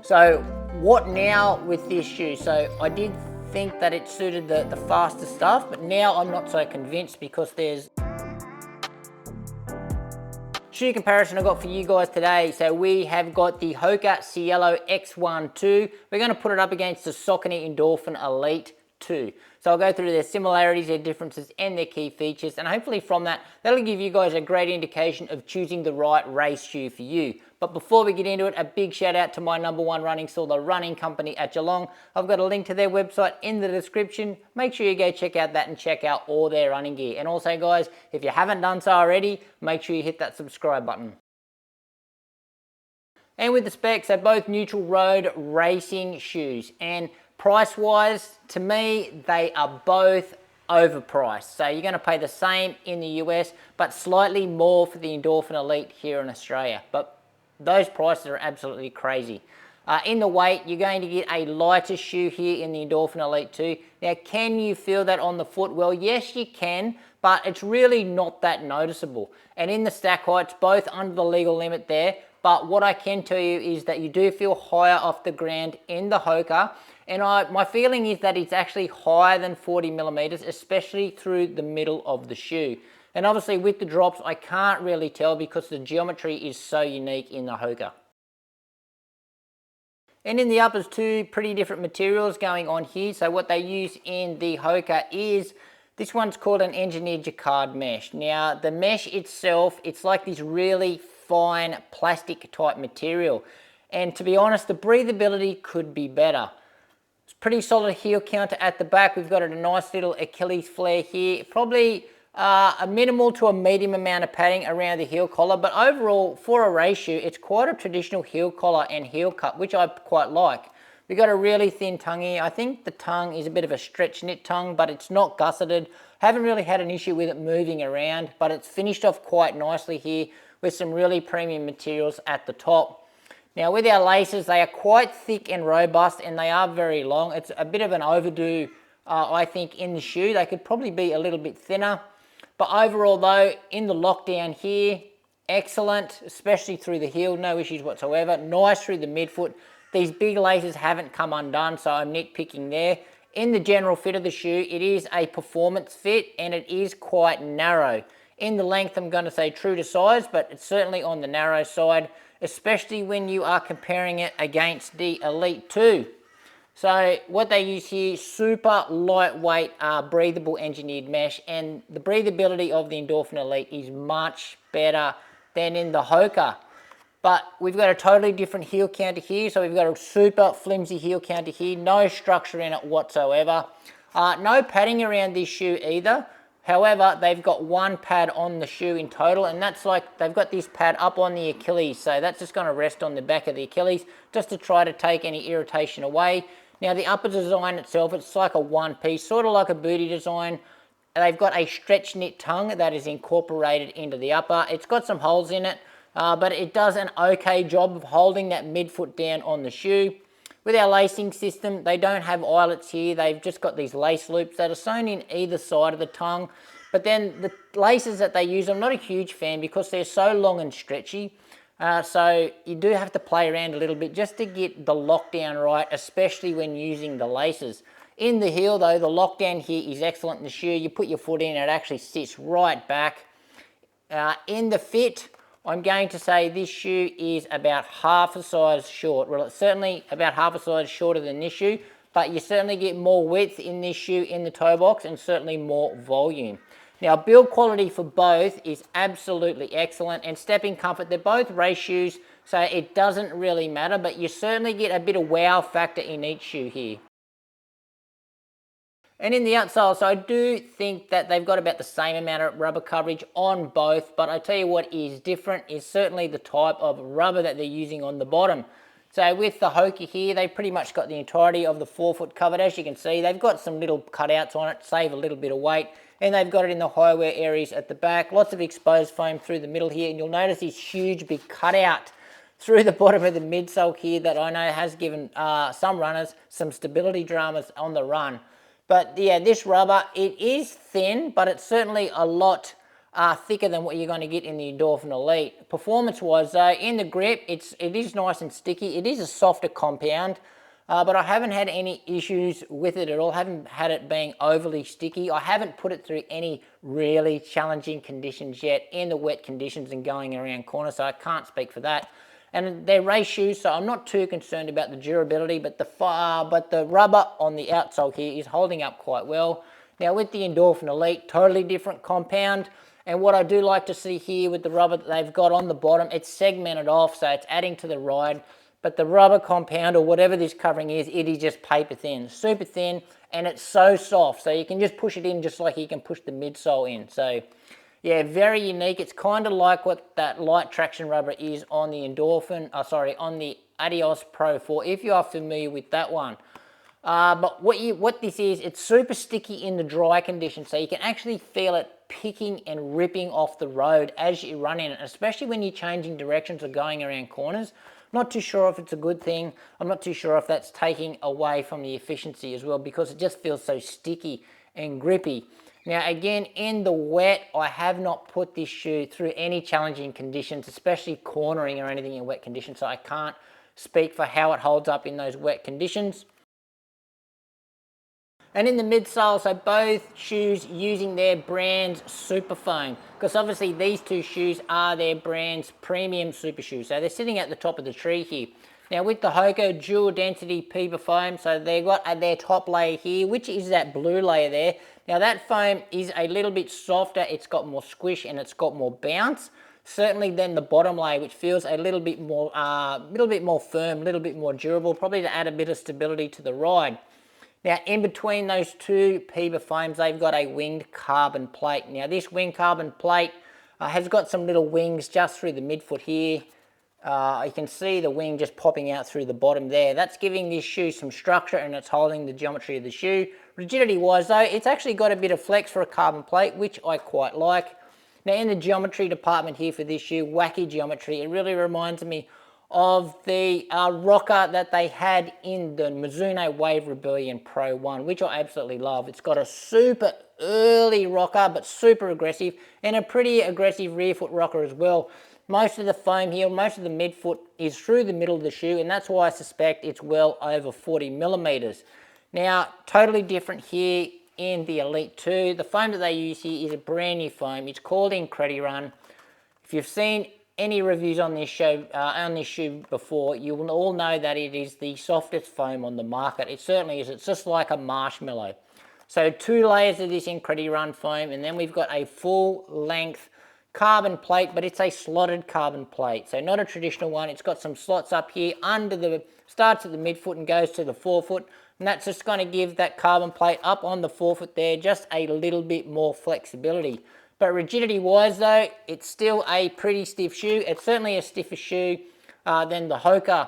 So what now with this shoe? So I did think that it suited the faster stuff, but now I'm not so convinced because there's shoe comparison I've got for you guys today. So we have got the Hoka Cielo X1 2. We're going to put it up against the Saucony Endorphin Elite 2. So I'll go through their similarities, their differences, and their key features, and hopefully from that, that'll give you guys a great indication of choosing the right race shoe for you. But before we get into it, a big shout out to my #1 running store, the Running Company at Geelong. I've got a link to their website in the description. Make sure you go check out that and check out all their running gear. And also guys, if you haven't done so already, make sure you hit that subscribe button. And with the specs, they're both neutral road racing shoes. And price-wise, to me, they are both overpriced. So you're going to pay the same in the US, but slightly more for the Endorphin Elite here in Australia. But those prices are absolutely crazy. In the weight, you're going to get a lighter shoe here in the Endorphin Elite 2. Now, can you feel that on the foot? Well, yes, you can, but it's really not that noticeable. And in the stack heights, both under the legal limit there, but what I can tell you is that you do feel higher off the ground in the Hoka, and my feeling is that it's actually higher than 40 millimeters, especially through the middle of the shoe. And obviously with the drops, I can't really tell because the geometry is so unique in the Hoka. And in the uppers, two pretty different materials going on here. So what they use in the Hoka is, this one's called an engineered jacquard mesh. Now the mesh itself, it's like this really fine plastic type material. And to be honest, the breathability could be better. It's pretty solid heel counter at the back. We've got a nice little Achilles flare here. Probably a minimal to a medium amount of padding around the heel collar, but overall for a race shoe, it's quite a traditional heel collar and heel cut, which I quite like. We've got a really thin tongue here. I think the tongue is a bit of a stretch knit tongue, but it's not gusseted. Haven't really had an issue with it moving around, but it's finished off quite nicely here with some really premium materials at the top. Now with our laces, they are quite thick and robust, and they are very long. It's a bit of an overdue, I think, in the shoe. They could probably be a little bit thinner. But overall though, in the lockdown here, excellent, especially through the heel, no issues whatsoever. Nice through the midfoot. These big laces haven't come undone, so I'm nitpicking there. In the general fit of the shoe, it is a performance fit and it is quite narrow. In the length, I'm going to say true to size, but it's certainly on the narrow side, especially when you are comparing it against the Elite 2. So what they use here, super lightweight, breathable engineered mesh, and the breathability of the Endorphin Elite is much better than in the Hoka. But we've got a totally different heel counter here, so we've got a super flimsy heel counter here, no structure in it whatsoever. No padding around this shoe either. However, they've got one pad on the shoe in total, and that's like, they've got this pad up on the Achilles, so that's just going to rest on the back of the Achilles, just to try to take any irritation away. Now the upper design itself, it's like a one piece, sort of like a booty design. They've got a stretch knit tongue that is incorporated into the upper. It's got some holes in it, but it does an okay job of holding that midfoot down on the shoe. With our lacing system, they don't have eyelets here. They've just got these lace loops that are sewn in either side of the tongue. But then the laces that they use, I'm not a huge fan because they're so long and stretchy. So you do have to play around a little bit just to get the lockdown right, especially when using the laces. In the heel though, the lockdown here is excellent in the shoe. You put your foot in, it actually sits right back. In the fit, I'm going to say this shoe is about half a size short. Well, it's certainly about half a size shorter than this shoe, but you certainly get more width in this shoe in the toe box and certainly more volume. Now, build quality for both is absolutely excellent, and stepping comfort, they're both race shoes, so it doesn't really matter, but you certainly get a bit of wow factor in each shoe here. And in the outsole, so I do think that they've got about the same amount of rubber coverage on both, but I tell you what is different is certainly the type of rubber that they're using on the bottom. So with the Hoka here, they've pretty much got the entirety of the forefoot covered. As you can see, they've got some little cutouts on it to save a little bit of weight, and they've got it in the high wear areas at the back. Lots of exposed foam through the middle here, and you'll notice this huge big cutout through the bottom of the midsole here that I know has given some runners some stability dramas on the run. But yeah, this rubber, it is thin, but it's certainly a lot thicker than what you're going to get in the Endorphin Elite. Performance-wise though, in the grip, it is nice and sticky. It is a softer compound, but I haven't had any issues with it at all. I haven't had it being overly sticky. I haven't put it through any really challenging conditions yet in the wet conditions and going around corners, so I can't speak for that. And they're race shoes, so I'm not too concerned about the durability, but the rubber on the outsole here is holding up quite well. Now with the Endorphin Elite, totally different compound. And what I do like to see here with the rubber that they've got on the bottom, it's segmented off, so it's adding to the ride. But the rubber compound, or whatever this covering is, it is just paper thin, super thin, and it's so soft. So you can just push it in just like you can push the midsole in. So yeah, very unique. It's kind of like what that light traction rubber is on the on the Adios Pro 4, if you are familiar with that one. But what this is, it's super sticky in the dry conditions, so you can actually feel it picking and ripping off the road as you run in it, especially when you're changing directions or going around corners. I'm not too sure if it's a good thing. I'm not too sure if that's taking away from the efficiency as well, because it just feels so sticky and grippy. Now again, in the wet, I have not put this shoe through any challenging conditions, especially cornering or anything in wet conditions, so I can't speak for how it holds up in those wet conditions. And in the midsole, so both shoes using their brand's super foam, because obviously these two shoes are their brand's premium super shoes, so they're sitting at the top of the tree here. Now with the Hoka dual density Pipa foam, so they've got their top layer here, which is that blue layer there. Now that foam is a little bit softer, it's got more squish and it's got more bounce, certainly than the bottom layer, which feels a little bit more firm, a little bit more durable, probably to add a bit of stability to the ride. Now in between those two Pipa foams, they've got a winged carbon plate. Now this winged carbon plate has got some little wings just through the midfoot here. You can see the wing just popping out through the bottom there. That's giving this shoe some structure and it's holding the geometry of the shoe. Rigidity wise though, it's actually got a bit of flex for a carbon plate, which I quite like. Now in the geometry department here for this shoe, wacky geometry, it really reminds me of the rocker that they had in the Mizuno Wave Rebellion Pro 1, which I absolutely love. It's got a super early rocker, but super aggressive, and a pretty aggressive rear foot rocker as well. Most of the foam here, most of the midfoot is through the middle of the shoe, and that's why I suspect it's well over 40 millimeters. Now, totally different here in the Elite 2. The foam that they use here is a brand new foam. It's called IncrediRun. If you've seen any reviews on this shoe before, you will all know that it is the softest foam on the market. It certainly is. It's just like a marshmallow. So 2 layers of this IncrediRun foam, and then we've got a full length carbon plate, but it's a slotted carbon plate, so not a traditional one. It's got some slots up here under the, starts at the midfoot and goes to the forefoot, and that's just going to give that carbon plate up on the forefoot there just a little bit more flexibility. But rigidity wise though, it's still a pretty stiff shoe. It's certainly a stiffer shoe than the Hoka.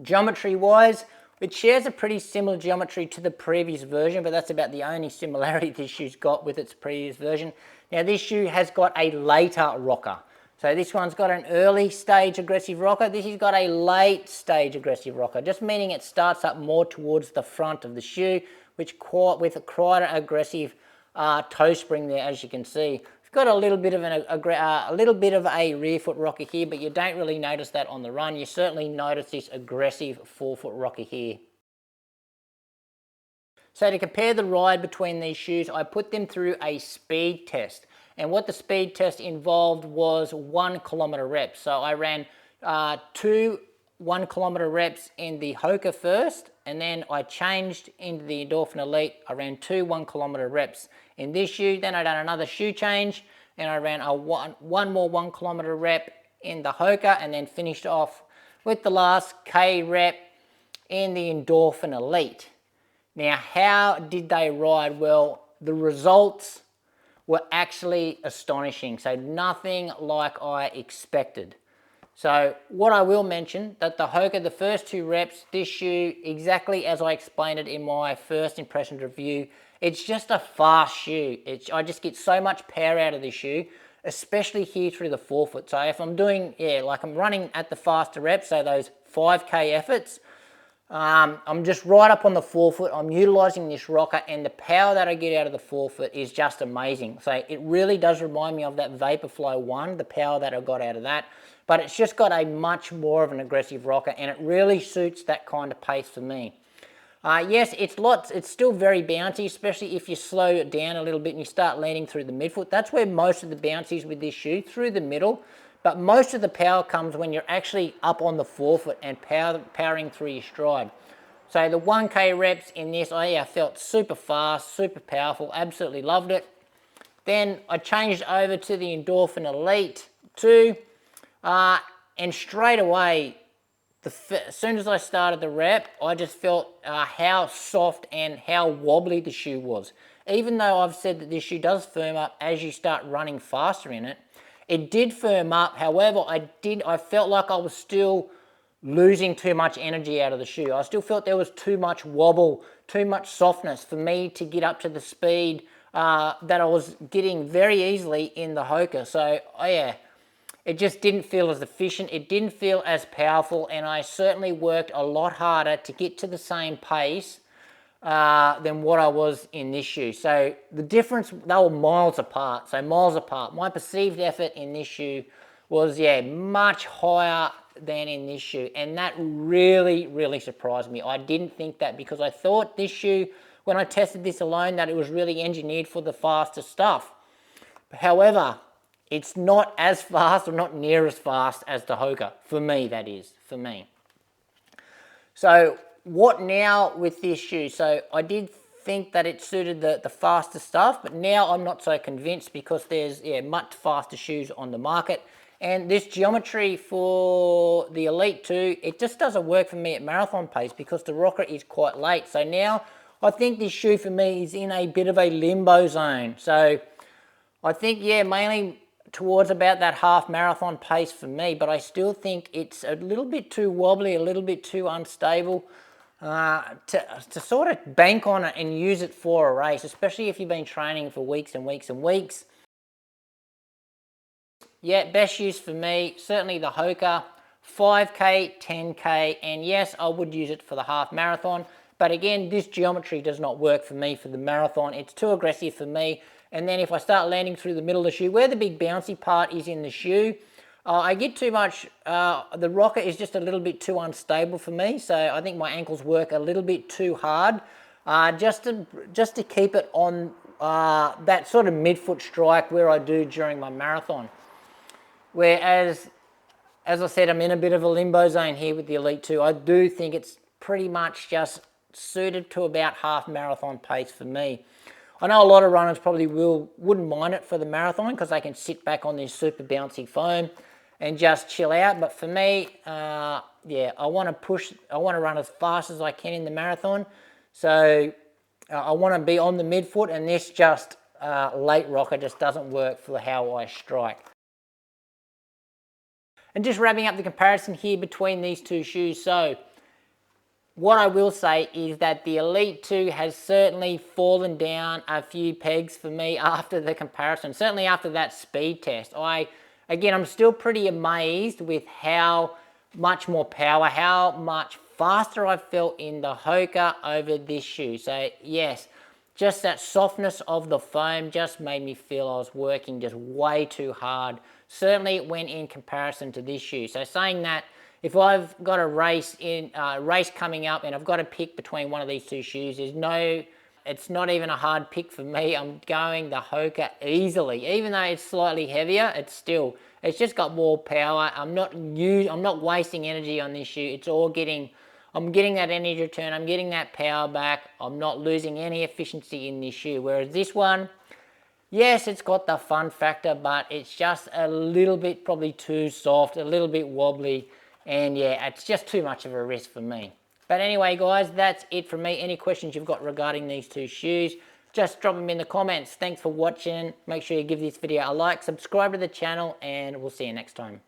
Geometry wise, it shares a pretty similar geometry to the previous version, but that's about the only similarity this shoe's got with its previous version. Now this shoe has got a later rocker. So this one's got an early stage aggressive rocker. This has got a late stage aggressive rocker, just meaning it starts up more towards the front of the shoe, which with quite an aggressive toe spring there, as you can see. It's got a little bit of a rear foot rocker here, but you don't really notice that on the run. You certainly notice this aggressive forefoot rocker here. So to compare the ride between these shoes, I put them through a speed test. And what the speed test involved was 1 kilometer reps. So I ran 2 1 kilometer reps in the Hoka first, and then I changed into the Endorphin Elite. I ran 2 1 kilometer reps in this shoe. Then I done another shoe change, and I ran one more 1 kilometer rep in the Hoka, and then finished off with the last K rep in the Endorphin Elite. Now, how did they ride? Well, the results were actually astonishing. So nothing like I expected. So what I will mention, that the Hoka, the first 2 reps, this shoe, exactly as I explained it in my first impression review, it's just a fast shoe. I just get so much power out of this shoe, especially here through the forefoot. So if I'm doing, like I'm running at the faster reps, so those 5K efforts, I'm just right up on the forefoot. I'm utilizing this rocker, and the power that I get out of the forefoot is just amazing. So it really does remind me of that Vaporflow 1, the power that I got out of that. But it's just got a much more of an aggressive rocker, and it really suits that kind of pace for me. Yes, it's still very bouncy, especially if you slow it down a little bit and you start landing through the midfoot. That's where most of the bounce is with this shoe, through the middle. But most of the power comes when you're actually up on the forefoot and powering through your stride. So the 1K reps in this, I felt super fast, super powerful, absolutely loved it. Then I changed over to the Endorphin Elite 2, and straight away, as soon as I started the rep, I just felt how soft and how wobbly the shoe was. Even though I've said that this shoe does firm up as you start running faster in it, it did firm up. However, I felt like I was still losing too much energy out of the shoe. I still felt there was too much wobble, too much softness for me to get up to the speed that I was getting very easily in the Hoka. So, it just didn't feel as efficient. It didn't feel as powerful, and I certainly worked a lot harder to get to the same pace than what I was in this shoe. So the difference, they were miles apart. So miles apart. My perceived effort in this shoe was, much higher than in this shoe. And that really, really surprised me. I didn't think that, because I thought this shoe, when I tested this alone, that it was really engineered for the faster stuff. However, it's not as fast, or not near as fast as the Hoka. For me, that is. For me. So what now with this shoe? So I did think that it suited the faster stuff, but now I'm not so convinced, because there's much faster shoes on the market. And this geometry for the Elite 2, it just doesn't work for me at marathon pace, because the rocker is quite late. So now I think this shoe for me is in a bit of a limbo zone. So I think, mainly towards about that half marathon pace for me, but I still think it's a little bit too wobbly, a little bit too unstable to sort of bank on it and use it for a race, especially if you've been training for weeks and weeks and weeks. Best use for me, certainly the Hoka, 5K, 10K, and yes, I would use it for the half marathon, but again, this geometry does not work for me for the marathon. It's too aggressive for me. And then if I start landing through the middle of the shoe, where the big bouncy part is in the shoe, I get too much, the rocker is just a little bit too unstable for me. So I think my ankles work a little bit too hard just to keep it on that sort of midfoot strike where I do during my marathon. Whereas, as I said, I'm in a bit of a limbo zone here with the Elite 2. I do think it's pretty much just suited to about half marathon pace for me. I know a lot of runners probably wouldn't mind it for the marathon, because they can sit back on this super bouncy foam and just chill out. But for me, I want to push. I want to run as fast as I can in the marathon. So I want to be on the midfoot, and this just late rocker just doesn't work for how I strike. And just wrapping up the comparison here between these two shoes. So what I will say is that the Elite 2 has certainly fallen down a few pegs for me after the comparison, certainly after that speed test. Again, I'm still pretty amazed with how much more power, how much faster I felt in the Hoka over this shoe. So yes, just that softness of the foam just made me feel I was working just way too hard, certainly when in comparison to this shoe. So saying that, if I've got a race coming up and I've got to pick between one of these two shoes, it's not even a hard pick for me. I'm going the Hoka easily. Even though it's slightly heavier, it's just got more power. I'm not wasting energy on this shoe. I'm getting that energy return. I'm getting that power back. I'm not losing any efficiency in this shoe. Whereas this one, yes, it's got the fun factor, but it's just a little bit probably too soft, a little bit wobbly. And it's just too much of a risk for me. But anyway, guys, that's it from me. Any questions you've got regarding these two shoes, just drop them in the comments. Thanks for watching. Make sure you give this video a like, subscribe to the channel, and we'll see you next time.